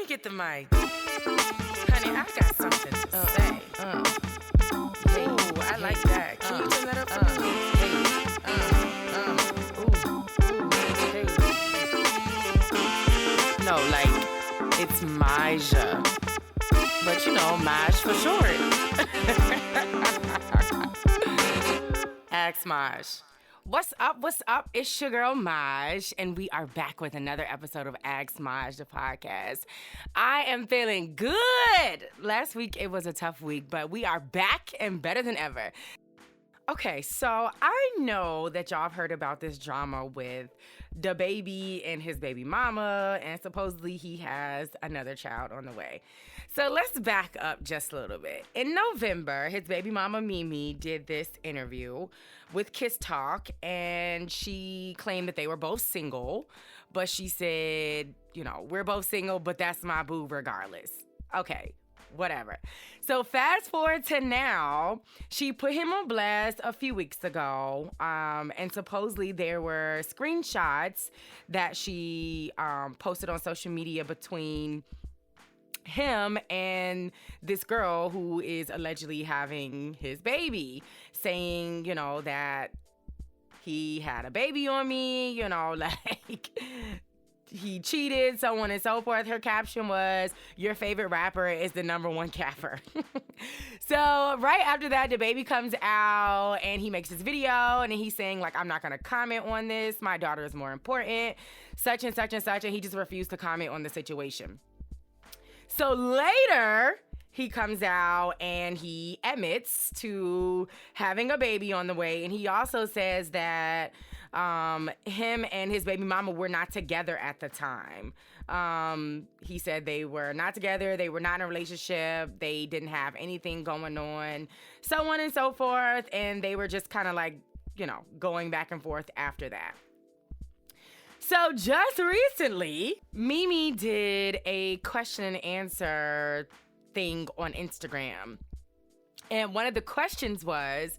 me get the mic. Honey, I got something to say. Ooh, I like that. Can you turn that up for me? No, like, it's Maja. But you know, Maj for short. Ask Maj. What's up? What's up? It's your girl Maj, and we are back with another episode of Ask Maj, the podcast. I am feeling good. Last week, it was a tough week, but we are back and better than ever. Okay, so I know that y'all have heard about this drama with DaBaby and his baby mama, and supposedly he has another child on the way. So let's back up just a little bit. In November, his baby mama Mimi did this interview with Kiss Talk, and she claimed that they were both single, but she said, you know, we're both single, but that's my boo regardless. Okay. Whatever. So fast forward to now, she put him on blast a few weeks ago, and supposedly there were screenshots that she posted on social media between him and this girl who is allegedly having his baby, saying, you know, that he had a baby on me, you know, like... he cheated, so on and so forth. Her caption was, your favorite rapper is the number one capper. So right after that, DaBaby comes out and he makes this video and he's saying, like, I'm not going to comment on this. My daughter is more important, such and such and such. And he just refused to comment on the situation. So later, he comes out and he admits to having a baby on the way. And he also says that him and his baby mama were not together at the time. He said they were not together. They were not in a relationship. They didn't have anything going on, so on and so forth. And they were just kind of like, you know, going back and forth after that. So just recently, Mimi did a question and answer thing on Instagram. And one of the questions was,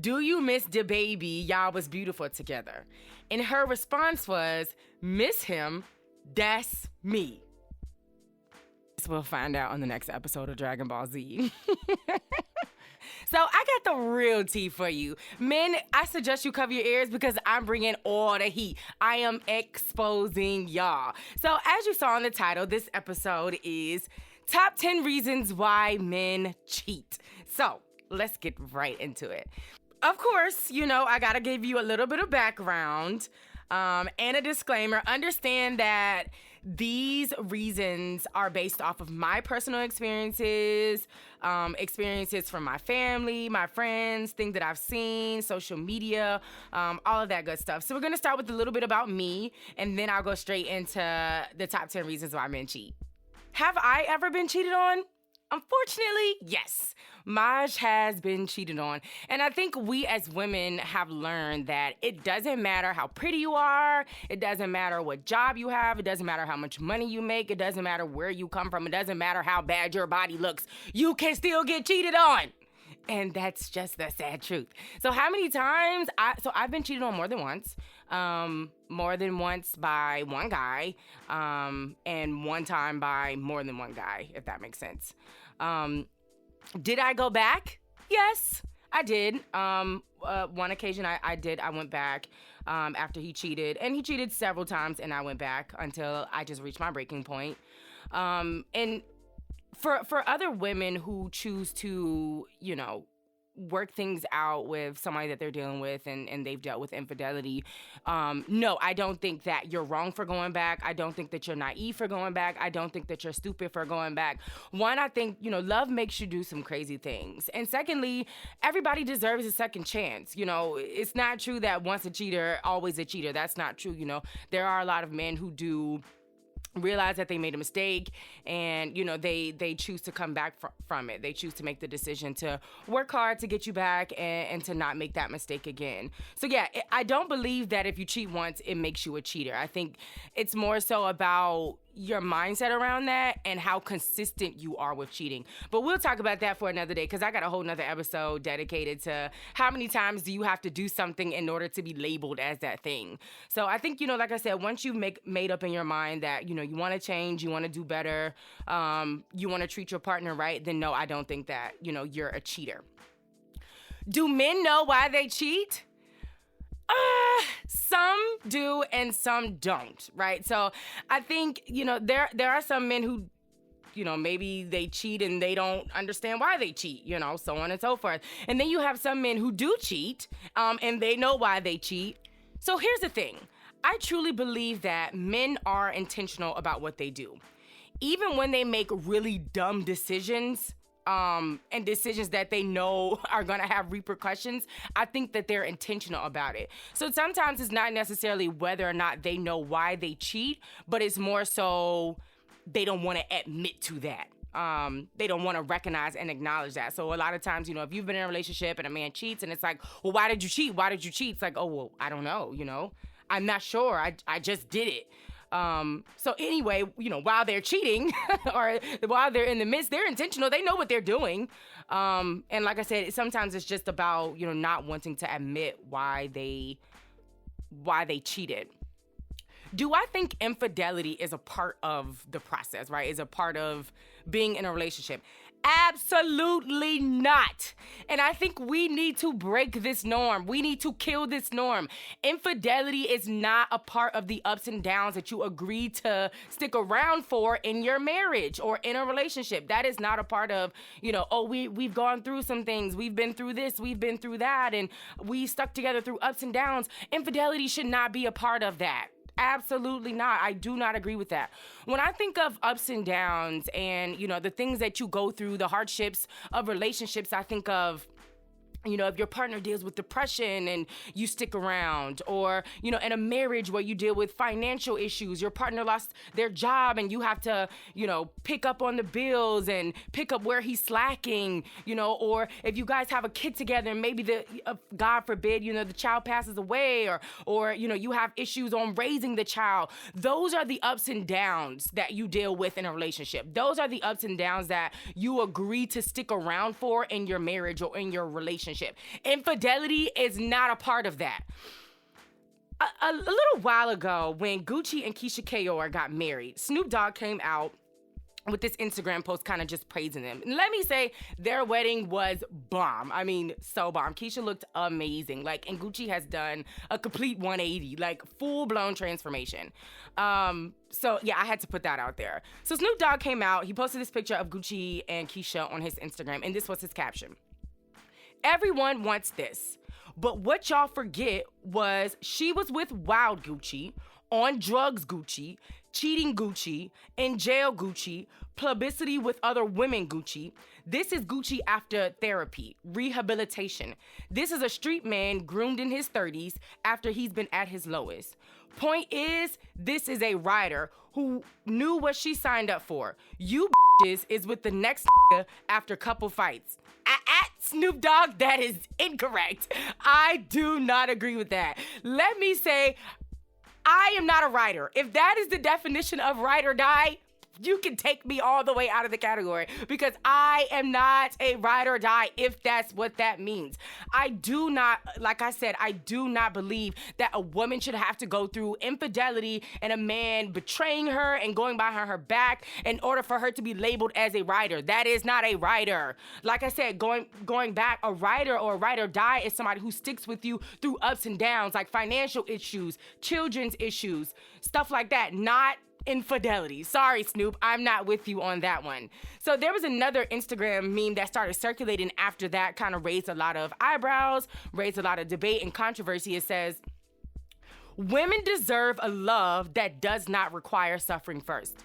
do you miss DaBaby? Y'all was beautiful together. And her response was, miss him, that's me. We'll find out on the next episode of Dragon Ball Z. So I got the real tea for you. Men, I suggest you cover your ears because I'm bringing all the heat. I am exposing y'all. So as you saw in the title, this episode is Top 10 Reasons Why Men Cheat. So let's get right into it. Of course, you know, I got to give you a little bit of background and a disclaimer. Understand that these reasons are based off of my personal experiences, experiences from my family, my friends, things that I've seen, social media, all of that good stuff. So we're going to start with a little bit about me, and then I'll go straight into the top 10 reasons why men cheat. Have I ever been cheated on? Unfortunately, yes. Maj has been cheated on. And I think we as women have learned that it doesn't matter how pretty you are. It doesn't matter what job you have. It doesn't matter how much money you make. It doesn't matter where you come from. It doesn't matter how bad your body looks. You can still get cheated on. And that's just the sad truth. So how many times? I've been cheated on more than once. More than once by one guy, and one time by more than one guy, if that makes sense. Did I go back? Yes, I did. One occasion I did. I went back after he cheated, and he cheated several times, and I went back until I just reached my breaking point. And for other women who choose to, you know, work things out with somebody that they're dealing with and they've dealt with infidelity. No, I don't think that you're wrong for going back. I don't think that you're naive for going back. I don't think that you're stupid for going back. One, I think, you know, love makes you do some crazy things. And secondly, everybody deserves a second chance. You know, it's not true that once a cheater, always a cheater. That's not true. You know, there are a lot of men who do realize that they made a mistake, and you know they choose to come back from it. They choose to make the decision to work hard to get you back and to not make that mistake again. So yeah, I don't believe that if you cheat once it makes you a cheater. I think it's more so about your mindset around that and how consistent you are with cheating. But we'll talk about that for another day, because I got a whole nother episode dedicated to how many times do you have to do something in order to be labeled as that thing. So I think, like I said, once you've made up in your mind that, you want to change, you want to do better, you want to treat your partner right, then no, I don't think that, you're a cheater. Do men know why they cheat? Some do and some don't, right? So I think, there are some men who, maybe they cheat and they don't understand why they cheat, so on and so forth. And then you have some men who do cheat, and they know why they cheat. So here's the thing. I truly believe that men are intentional about what they do. Even when they make really dumb decisions, and decisions that they know are going to have repercussions, I think that they're intentional about it. So sometimes it's not necessarily whether or not they know why they cheat, but it's more so they don't want to admit to that. They don't want to recognize and acknowledge that. So a lot of times, if you've been in a relationship and a man cheats and it's like, well, why did you cheat? Why did you cheat? It's like, oh, well, I don't know, I'm not sure. I just did it. So anyway, while they're cheating or while they're in the midst, they're intentional. They know what they're doing. And like I said, sometimes it's just about, not wanting to admit why they cheated. Do I think infidelity is a part of the process, right? Is a part of being in a relationship? Absolutely not. And I think we need to break this norm. We need to kill this norm. Infidelity is not a part of the ups and downs that you agree to stick around for in your marriage or in a relationship. That is not a part of, we've gone through some things. We've been through this, we've been through that, and we stuck together through ups and downs. Infidelity should not be a part of that. Absolutely not. I do not agree with that. When I think of ups and downs and, the things that you go through, the hardships of relationships, I think of, if your partner deals with depression and you stick around, or, in a marriage where you deal with financial issues, your partner lost their job and you have to, pick up on the bills and pick up where he's slacking, or if you guys have a kid together and maybe God forbid, the child passes away, or, you have issues on raising the child. Those are the ups and downs that you deal with in a relationship. Those are the ups and downs that you agree to stick around for in your marriage or in your relationship. Infidelity is not a part of that. A little while ago, when Gucci and Keisha Kayor got married, Snoop Dogg came out with this Instagram post kind of just praising them. And let me say, their wedding was bomb. I mean, so bomb. Keisha looked amazing. And Gucci has done a complete 180, full-blown transformation. So yeah, I had to put that out there. So Snoop Dogg came out. He posted this picture of Gucci and Keisha on his Instagram, and this was his caption. Everyone wants this. But what y'all forget was she was with Wild Gucci, on drugs Gucci, cheating Gucci, in jail Gucci, publicity with other women Gucci. This is Gucci after therapy, rehabilitation. This is a street man groomed in his 30s after he's been at his lowest. Point is, this is a rider who knew what she signed up for. You bitches is with the next after couple fights. At Snoop Dogg, that is incorrect. I do not agree with that. Let me say, I am not a rider. If that is the definition of ride or die, you can take me all the way out of the category, because I am not a ride or die if that's what that means. I do not, like I said, I do not believe that a woman should have to go through infidelity and a man betraying her and going behind her back in order for her to be labeled as a rider. That is not a rider. Like I said, going back, a rider or a ride or die is somebody who sticks with you through ups and downs, like financial issues, children's issues, stuff like that, not infidelity. Sorry, Snoop, I'm not with you on that one. So there was another Instagram meme that started circulating after that, kind of raised a lot of eyebrows, raised a lot of debate and controversy. It says, women deserve a love that does not require suffering first.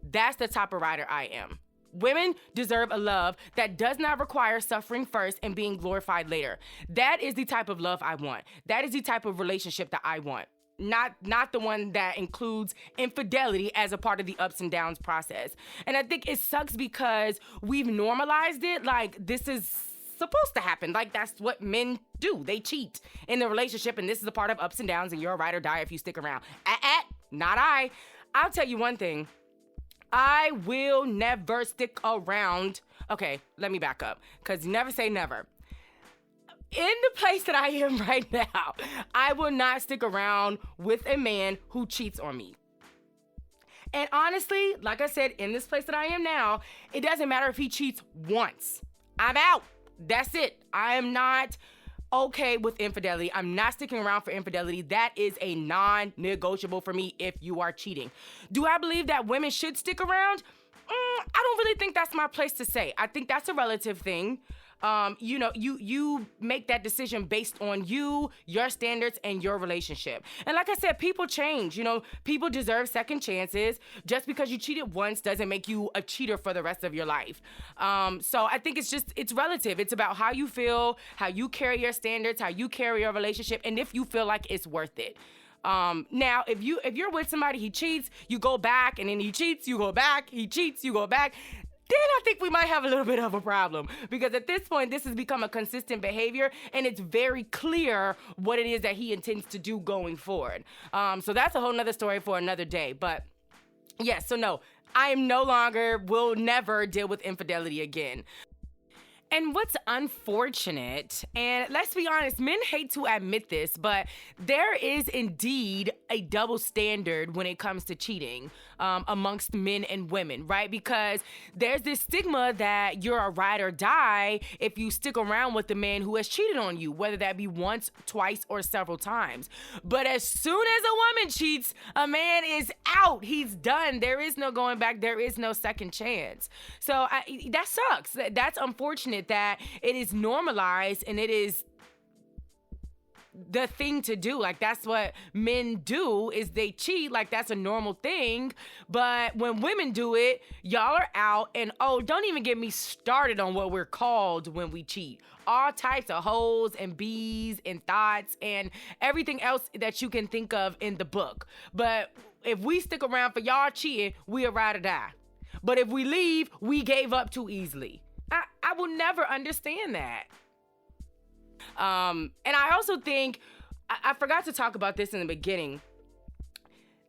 That's the type of rider I am. Women deserve a love that does not require suffering first and being glorified later. That is the type of love I want. That is the type of relationship that I want. Not the one that includes infidelity as a part of the ups and downs process. And I think it sucks because we've normalized it like this is supposed to happen. Like that's what men do. They cheat in the relationship, and this is a part of ups and downs, and you're a ride or die if you stick around. Not I. I'll tell you one thing. I will never stick around. Okay, let me back up, because never say never. In the place that I am right now, I will not stick around with a man who cheats on me. And honestly, like I said, in this place that I am now, it doesn't matter if he cheats once. I'm out. That's it. I am not okay with infidelity. I'm not sticking around for infidelity. That is a non-negotiable for me if you are cheating. Do I believe that women should stick around? I don't really think that's my place to say. I think that's a relative thing. You make that decision based on you, your standards, and your relationship. And like I said, people change. People deserve second chances. Just because you cheated once doesn't make you a cheater for the rest of your life. So I think it's relative. It's about how you feel, how you carry your standards, how you carry your relationship, and if you feel like it's worth it. Now, if you're with somebody, he cheats, you go back, and then he cheats, you go back, he cheats, you go back, then I think we might have a little bit of a problem, because at this point, this has become a consistent behavior, and it's very clear what it is that he intends to do going forward. So that's a whole nother story for another day. But yes, so no, I will never deal with infidelity again. And what's unfortunate, and let's be honest, men hate to admit this, but there is indeed a double standard when it comes to cheating amongst men and women, right? Because there's this stigma that you're a ride or die if you stick around with the man who has cheated on you, whether that be once, twice, or several times. But as soon as a woman cheats, a man is out. He's done. There is no going back. There is no second chance. So that sucks. That's unfortunate that it is normalized and it is the thing to do. Like, that's what men do, is they cheat. Like, that's a normal thing. But when women do it, y'all are out. And don't even get me started on what we're called when we cheat. All types of hoes and bees and thoughts and everything else that you can think of in the book. But if we stick around for y'all cheating, we are ride or die. But if we leave, we gave up too easily. I will never understand that. And I also think, I forgot to talk about this in the beginning,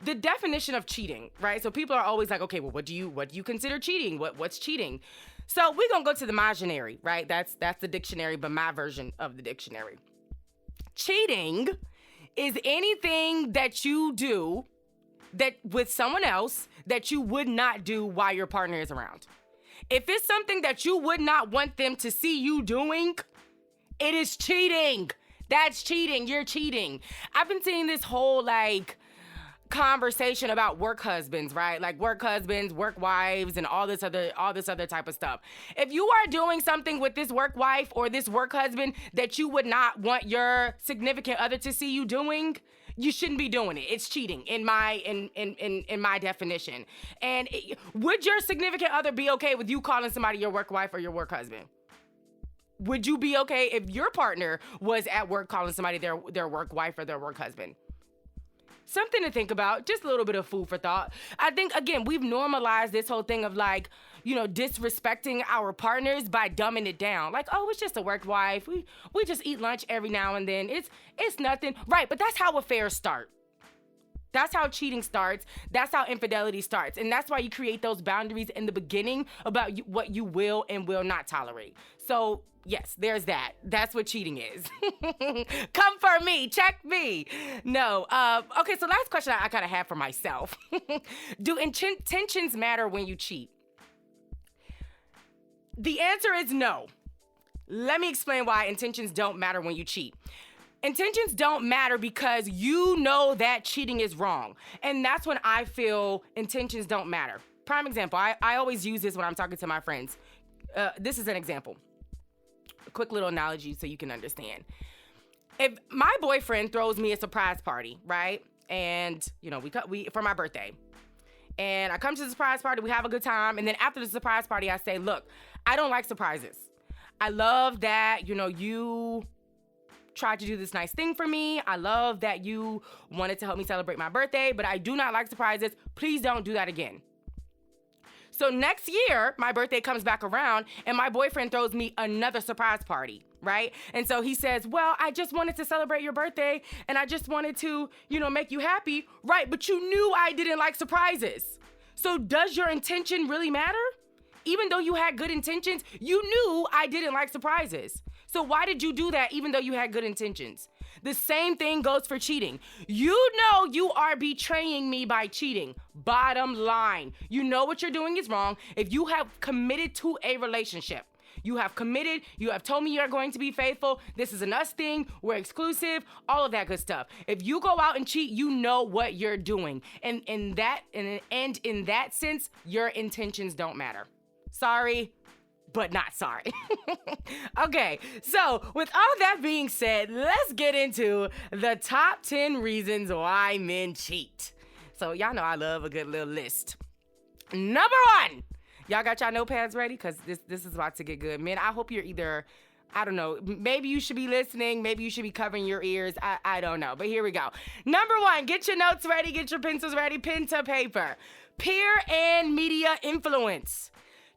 the definition of cheating, right? So people are always like, okay, well, what do you consider cheating? What's cheating? So we're going to go to the Mygenary, right? That's the dictionary, but my version of the dictionary. Cheating is anything that you do that with someone else that you would not do while your partner is around. If it's something that you would not want them to see you doing, it is cheating. That's cheating. You're cheating. I've been seeing this whole conversation about work husbands, right? Like work husbands, work wives, and all this other type of stuff. If you are doing something with this work wife or this work husband that you would not want your significant other to see you doing, you shouldn't be doing it. It's cheating in my definition. And would your significant other be okay with you calling somebody your work wife or your work husband? Would you be okay if your partner was at work calling somebody their work wife or their work husband? Something to think about, just a little bit of food for thought. I think, again, we've normalized this whole thing of disrespecting our partners by dumbing it down. Like, oh, it's just a work wife. We just eat lunch every now and then. It's nothing. Right, but that's how affairs start. That's how cheating starts. That's how infidelity starts. And that's why you create those boundaries in the beginning about what you will and will not tolerate. So, yes, there's that. That's what cheating is. Come for me. Check me. No. Okay, so last question I kind of have for myself. Do intentions matter when you cheat? The answer is no. Let me explain why intentions don't matter when you cheat. Intentions don't matter because you know that cheating is wrong. And that's when I feel intentions don't matter. Prime example, I always use this when I'm talking to my friends. This is an example. A quick little analogy so you can understand. If my boyfriend throws me a surprise party, right? And, we for my birthday. And I come to the surprise party, we have a good time. And then after the surprise party, I say, look, I don't like surprises. I love that, you tried to do this nice thing for me. I love that you wanted to help me celebrate my birthday, but I do not like surprises. Please don't do that again. So next year, my birthday comes back around and my boyfriend throws me another surprise party, right? And so he says, well, I just wanted to celebrate your birthday and I just wanted to, make you happy. Right, but you knew I didn't like surprises. So does your intention really matter? Even though you had good intentions, you knew I didn't like surprises. So why did you do that even though you had good intentions? The same thing goes for cheating. You know you are betraying me by cheating. Bottom line, you know what you're doing is wrong. If you have committed to a relationship, you have committed, you have told me you're going to be faithful, this is an us thing, we're exclusive, all of that good stuff. If you go out and cheat, you know what you're doing. And in that sense, your intentions don't matter. Sorry, but not sorry. Okay, so with all that being said, let's get into the top 10 reasons why men cheat. So y'all know I love a good little list. Number 1, y'all got y'all notepads ready? Because this is about to get good. Men, I hope you're either, I don't know, maybe you should be listening, maybe you should be covering your ears, I don't know, but here we go. Number 1, get your notes ready, get your pencils ready, pen to paper. Peer and media influence.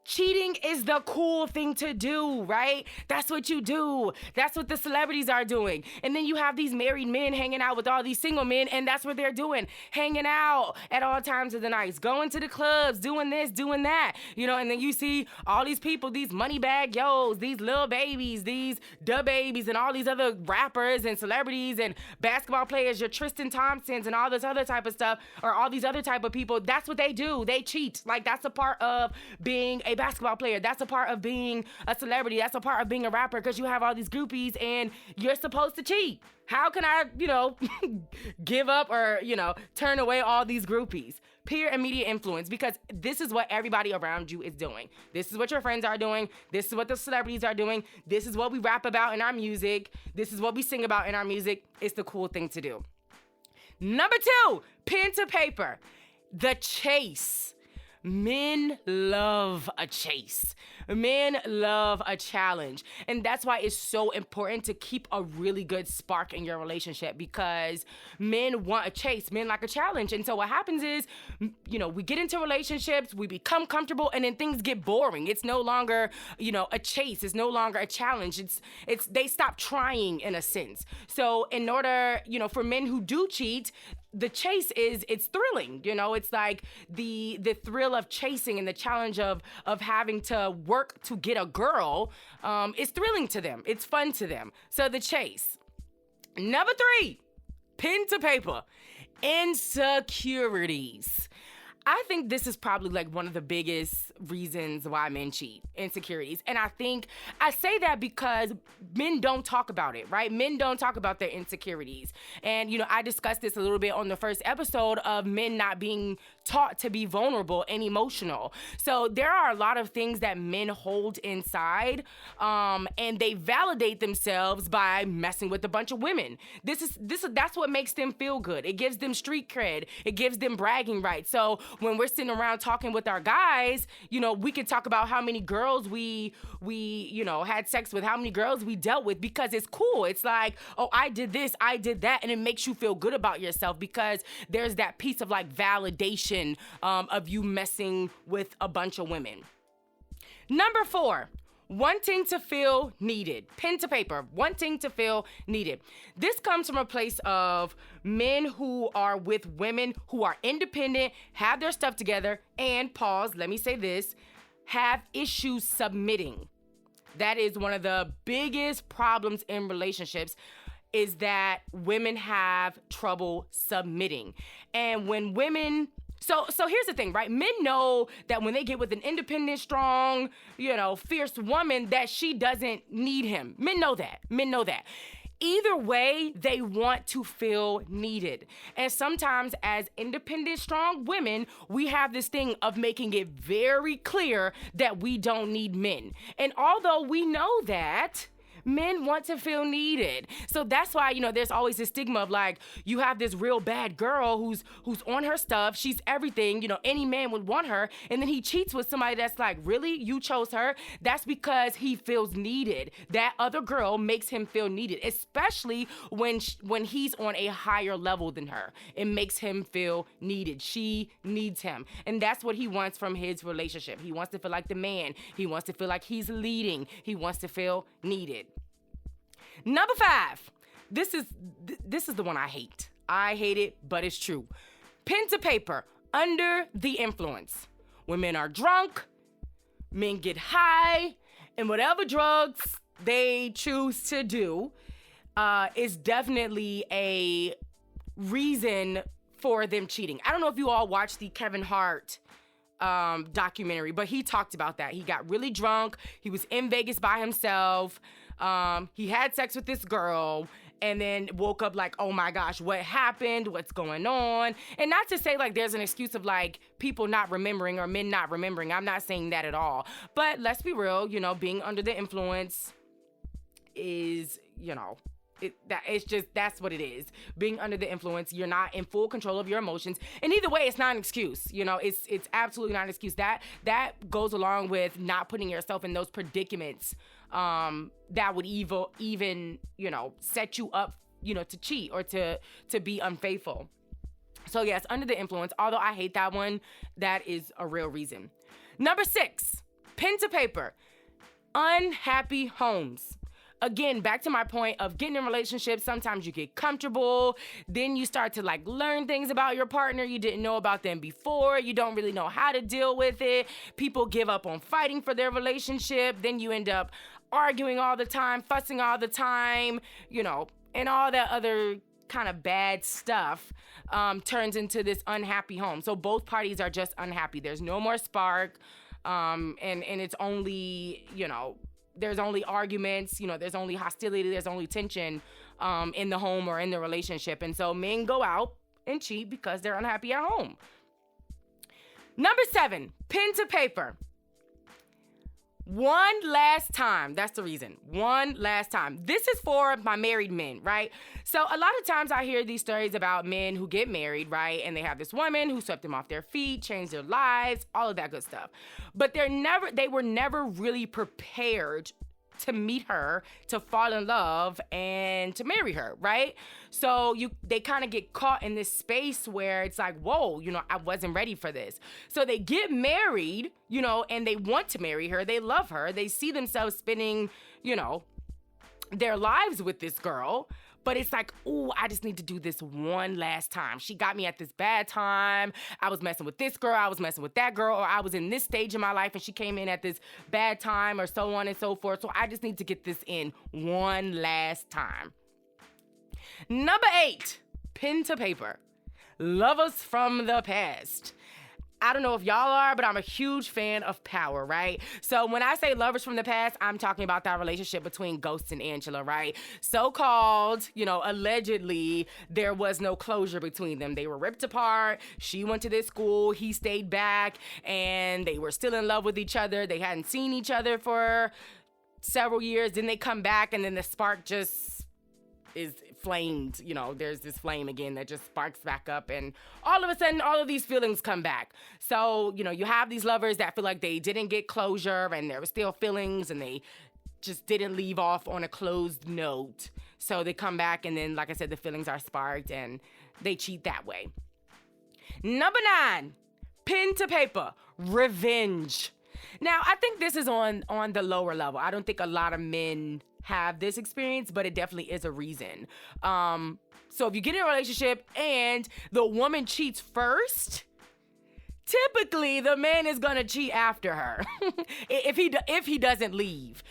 Cheating is the cool thing to do, right? That's what you do. That's what the celebrities are doing. And then you have these married men hanging out with all these single men, and that's what they're doing. Hanging out at all times of the night, going to the clubs, doing this, doing that. You know, and then you see all these people, these money bag yos, these Lil Babies, these Da Babies, and all these other rappers and celebrities and basketball players, your Tristan Thompsons and all this other type of stuff, or all these other type of people. That's what they do. They cheat. Like, that's a part of being a basketball player. That's a part of being a celebrity. That's a part of being a rapper, because you have all these groupies and you're supposed to cheat. How can I, give up or, turn away all these groupies? Peer and media influence, because this is what everybody around you is doing. This is what your friends are doing. This is what the celebrities are doing. This is what we rap about in our music. This is what we sing about in our music. It's the cool thing to do. Number 2, pen to paper. The chase. Men love a chase. Men love a challenge. And that's why it's so important to keep a really good spark in your relationship, because men want a chase. Men like a challenge. And so what happens is, we get into relationships, we become comfortable, and then things get boring. It's no longer, a chase. It's no longer a challenge. It's they stop trying in a sense. So in order, for men who do cheat, the chase it's thrilling. It's like the thrill of chasing and the challenge of having to work to get a girl is thrilling to them. It's fun to them. So the chase. Number 3, pen to paper. Insecurities. I think this is probably like one of the biggest reasons why men cheat, insecurities. And I think I say that because men don't talk about it, right? Men don't talk about their insecurities. And, I discussed this a little bit on the first episode of men not being taught to be vulnerable and emotional. So there are a lot of things that men hold inside, and they validate themselves by messing with a bunch of women. That's what makes them feel good. It gives them street cred. It gives them bragging rights. So when we're sitting around talking with our guys, we can talk about how many girls we had sex with, how many girls we dealt with, because it's cool. It's like, oh, I did this, I did that, and it makes you feel good about yourself because there's that piece of like validation of you messing with a bunch of women. Number 4, wanting to feel needed. Pen to paper, wanting to feel needed. This comes from a place of men who are with women who are independent, have their stuff together, and let me say this, have issues submitting. That is one of the biggest problems in relationships, is that women have trouble submitting. And when women... So here's the thing, right? Men know that when they get with an independent, strong, fierce woman, that she doesn't need him. Men know that. Either way, they want to feel needed. And sometimes as independent, strong women, we have this thing of making it very clear that we don't need men. And although we know that, men want to feel needed. So that's why, there's always this stigma of like, you have this real bad girl who's on her stuff. She's everything, any man would want her. And then he cheats with somebody that's like, really? You chose her? That's because he feels needed. That other girl makes him feel needed, especially when he's on a higher level than her. It makes him feel needed. She needs him. And that's what he wants from his relationship. He wants to feel like the man. He wants to feel like he's leading. He wants to feel needed. Number 5, this is the one I hate. I hate it, but it's true. Pen to paper, under the influence. When men are drunk, men get high, and whatever drugs they choose to do is definitely a reason for them cheating. I don't know if you all watched the Kevin Hart documentary, but he talked about that. He got really drunk. He was in Vegas by himself. He had sex with this girl and then woke up like, oh my gosh, what happened? What's going on? And not to say like there's an excuse of like people not remembering or men not remembering. I'm not saying that at all. But let's be real, being under the influence is, that's what it is. Being under the influence, you're not in full control of your emotions. And either way, it's not an excuse. It's absolutely not an excuse. That goes along with not putting yourself in those predicaments that would even set you up, to cheat or to be unfaithful. So yes, under the influence, although I hate that one, that is a real reason. Number 6, pen to paper, unhappy homes. Again, back to my point of getting in relationships, sometimes you get comfortable, then you start to like learn things about your partner you didn't know about them before, you don't really know how to deal with it, people give up on fighting for their relationship, then you end up arguing all the time, fussing all the time, and all that other kind of bad stuff turns into this unhappy home. So both parties are just unhappy. There's no more spark, and it's only, there's only arguments, there's only hostility, there's only tension in the home or in the relationship. And so men go out and cheat because they're unhappy at home. Number 7, pen to paper. One last time. That's the reason. One last time. This is for my married men, right? So a lot of times I hear these stories about men who get married, right? And they have this woman who swept them off their feet, changed their lives, all of that good stuff. But they were never really prepared to meet her, to fall in love, and to marry her, right? So they kind of get caught in this space where it's like, whoa, I wasn't ready for this. So they get married, and they want to marry her. They love her. They see themselves spending, their lives with this girl. But it's like, ooh, I just need to do this one last time. She got me at this bad time. I was messing with this girl. I was messing with that girl. Or I was in this stage of my life and she came in at this bad time, or so on and so forth. So I just need to get this in one last time. Number 8, pen to paper. Lovers from the past. I don't know if y'all are, but I'm a huge fan of Power, right? So when I say lovers from the past, I'm talking about that relationship between Ghost and Angela, right? So-called, allegedly, there was no closure between them. They were ripped apart. She went to this school. He stayed back, and they were still in love with each other. They hadn't seen each other for several years. Then they come back, and then the spark just is flamed, there's this flame again that just sparks back up, and all of a sudden all of these feelings come back. So, you have these lovers that feel like they didn't get closure and there were still feelings and they just didn't leave off on a closed note. So they come back and then, like I said, the feelings are sparked and they cheat that way. Number 9, pen to paper, revenge. Now, I think this is on the lower level. I don't think a lot of men have this experience, but it definitely is a reason. So if you get in a relationship and the woman cheats first, typically the man is gonna cheat after her if he doesn't leave.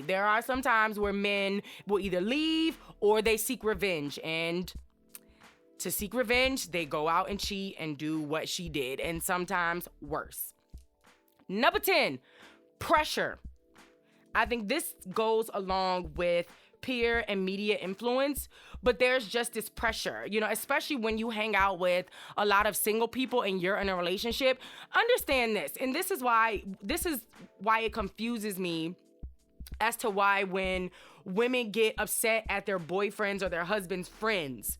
There are some times where men will either leave or they seek revenge, and to seek revenge, they go out and cheat and do what she did, and sometimes worse. Number 10, pressure. I think this goes along with peer and media influence, but there's just this pressure, especially when you hang out with a lot of single people and you're in a relationship. Understand this, and this is why it confuses me as to why when women get upset at their boyfriends or their husband's friends,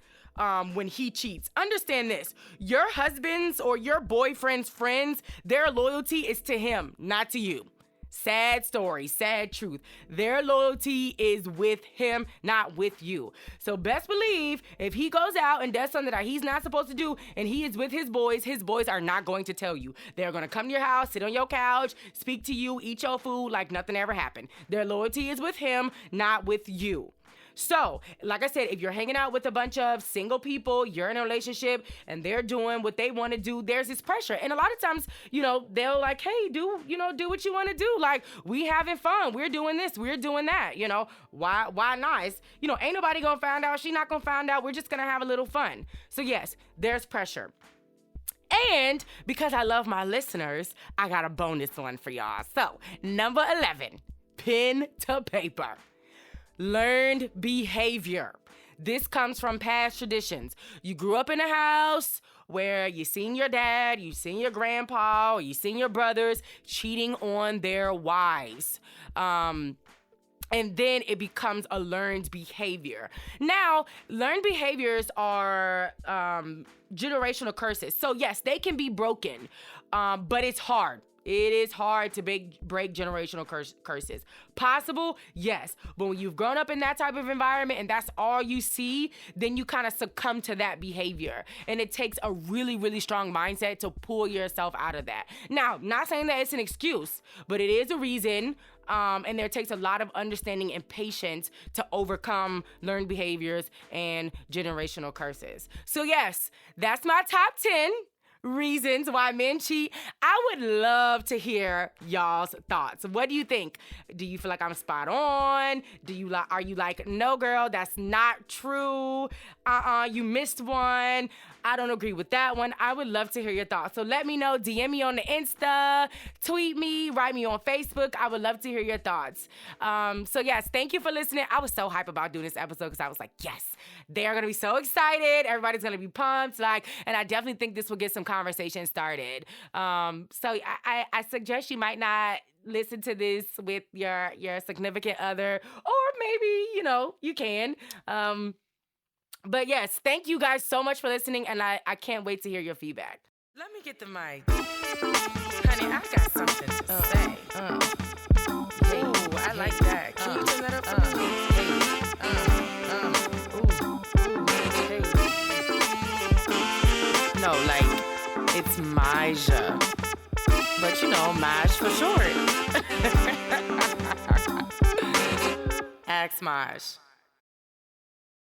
when he cheats. Understand this. Your husband's or your boyfriend's friends, their loyalty is to him, not to you. Sad story, sad truth. Their loyalty is with him, not with you. So best believe if he goes out and does something that he's not supposed to do and he is with his boys are not going to tell you. They're going to come to your house, sit on your couch, speak to you, eat your food like nothing ever happened. Their loyalty is with him, not with you. So, like I said, if you're hanging out with a bunch of single people, you're in a relationship and they're doing what they want to do, there's this pressure. And a lot of times, they'll like, hey, do what you want to do. Like, we having fun. We're doing this. We're doing that. Why not? Ain't nobody gonna find out. She not gonna find out. We're just gonna have a little fun. So yes, there's pressure. And because I love my listeners, I got a bonus one for y'all. So, number 11, pen to paper. Learned behavior. This comes from past traditions. You grew up in a house where you seen your dad, you seen your grandpa, or you seen your brothers cheating on their wives. And then it becomes a learned behavior. Now, learned behaviors are generational curses. So yes, they can be broken, but it's hard. It is hard to break generational curses. Possible? Yes. But when you've grown up in that type of environment and that's all you see, then you kind of succumb to that behavior. And it takes a really, really strong mindset to pull yourself out of that. Now, not saying that it's an excuse, but it is a reason. And there takes a lot of understanding and patience to overcome learned behaviors and generational curses. So yes, that's my top 10 reasons why men cheat. I would love to hear y'all's thoughts. What do you think? Do you feel like I'm spot on? Are you like, no girl, that's not true. You missed one. I don't agree with that one. I would love to hear your thoughts. So let me know. DM me on the Insta, tweet me, write me on Facebook. I would love to hear your thoughts. So yes, thank you for listening. I was so hyped about doing this episode because I was like, yes, they're going to be so excited. Everybody's going to be pumped. And I definitely think this will get some conversation started. So I suggest you might not listen to this with your significant other, or maybe, you can. But yes, thank you guys so much for listening, and I can't wait to hear your feedback. Let me get the mic. Honey, I got something to say. Ooh, I like that. Can you turn that up for me? No, like, it's Maja. But Maj for short. Ask Maj.